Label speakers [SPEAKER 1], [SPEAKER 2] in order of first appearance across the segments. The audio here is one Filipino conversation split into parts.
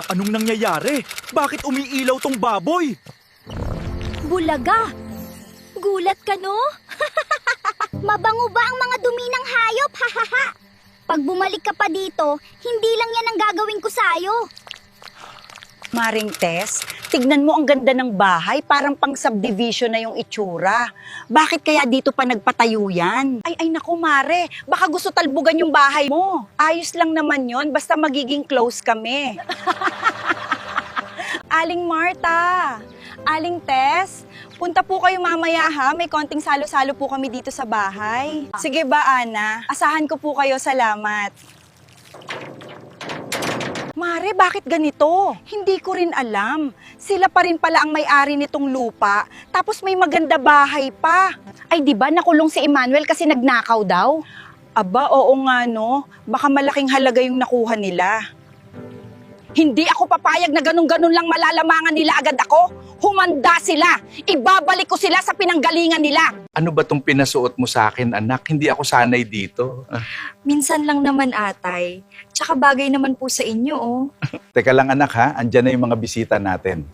[SPEAKER 1] Anong nangyayari? Bakit umiilaw tong baboy?
[SPEAKER 2] Bulaga! Gulat ka, no? Mabango ba ang mga dumi ng hayop? Hahaha! Pag bumalik ka pa dito, hindi lang yan ang gagawin ko sa'yo.
[SPEAKER 3] Maring Tess, tignan mo ang ganda ng bahay, parang pang subdivision na yung itsura. Bakit kaya dito pa nagpatayo yan? Ay naku Mare, baka gusto talbugan yung bahay mo. Ayos lang naman yon, basta magiging close kami. Aling Marta, Aling Tess, punta po kayo mamaya ha, may konting salo-salo po kami dito sa bahay. Sige ba Ana, asahan ko po kayo, salamat. Mare, bakit ganito? Hindi ko rin alam. Sila pa rin pala ang may-ari nitong lupa, tapos may maganda bahay pa. Ay, di ba nakulong si Emmanuel kasi nagnakaw daw? Aba, oo nga no. Baka malaking halaga yung nakuha nila. Hindi ako papayag na ganun-ganun lang malalamangan nila agad ako. Humanda sila. Ibabalik ko sila sa pinanggalingan nila.
[SPEAKER 1] Ano ba tong pinasuot mo sa akin, anak? Hindi ako sanay dito.
[SPEAKER 2] Minsan lang naman, atay. Tsaka bagay naman po sa inyo, oh.
[SPEAKER 1] Teka lang anak ha, andyan na yung mga bisita natin.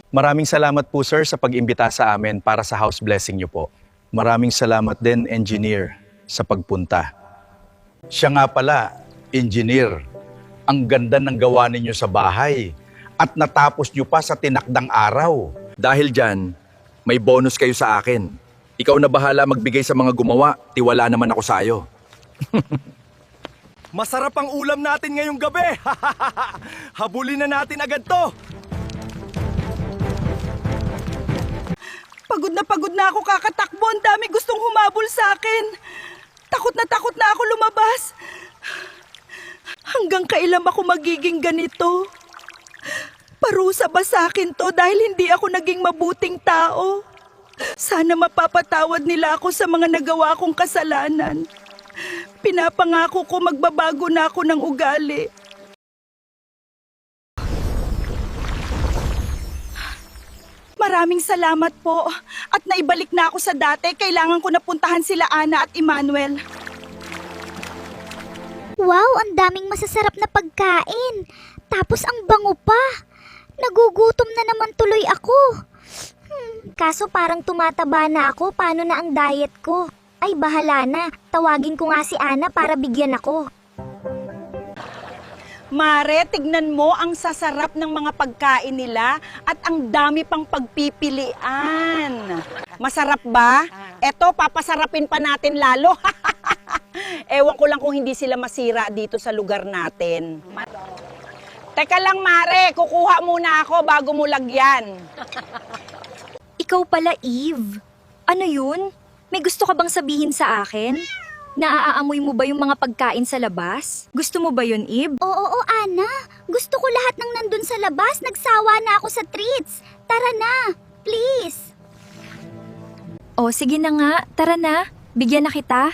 [SPEAKER 1] Maraming salamat po sir sa pag-imbita sa amin para sa house blessing niyo po. Maraming salamat din engineer sa pagpunta. Siya nga pala, engineer. Ang ganda ng gawa ninyo sa bahay at natapos nyo pa sa tinakdang araw. Dahil dyan, may bonus kayo sa akin. Ikaw na bahala magbigay sa mga gumawa, tiwala naman ako sa'yo. Masarap ang ulam natin ngayong gabi! Habulin na natin agad to!
[SPEAKER 3] Pagod na ako kakatakbo. Ang dami gustong humabol sa akin. Takot na ako lumabas. Hanggang kailan ako magiging ganito? Parusa ba sa akin to dahil hindi ako naging mabuting tao? Sana mapapatawad nila ako sa mga nagawa kong kasalanan. Pinapangako ko magbabago na ako ng ugali. Maraming salamat po. At naibalik na ako sa dati. Kailangan ko napuntahan sila Ana at Emmanuel.
[SPEAKER 2] Wow, ang daming masasarap na pagkain. Tapos ang bango pa. Nagugutom na naman tuloy ako. Kaso parang tumataba na ako. Paano na ang diet ko? Ay, bahala na. Tawagin ko nga si Ana para bigyan ako.
[SPEAKER 3] Mare, tignan mo ang sasarap ng mga pagkain nila at ang dami pang pagpipilian. Masarap ba? Eto, papasarapin pa natin lalo. Ewan ko lang kung hindi sila masira dito sa lugar natin. Teka lang, Mare, kukuha muna ako bago mo lagyan.
[SPEAKER 2] Ikaw pala, Eve. Ano yun? May gusto ka bang sabihin sa akin? Naaamoy mo ba yung mga pagkain sa labas? Gusto mo ba yun, Eve? Oo, Ana. Gusto ko lahat ng nandun sa labas. Nagsawa na ako sa treats. Tara na, please. Oh, sige na nga. Tara na. Bigyan na kita.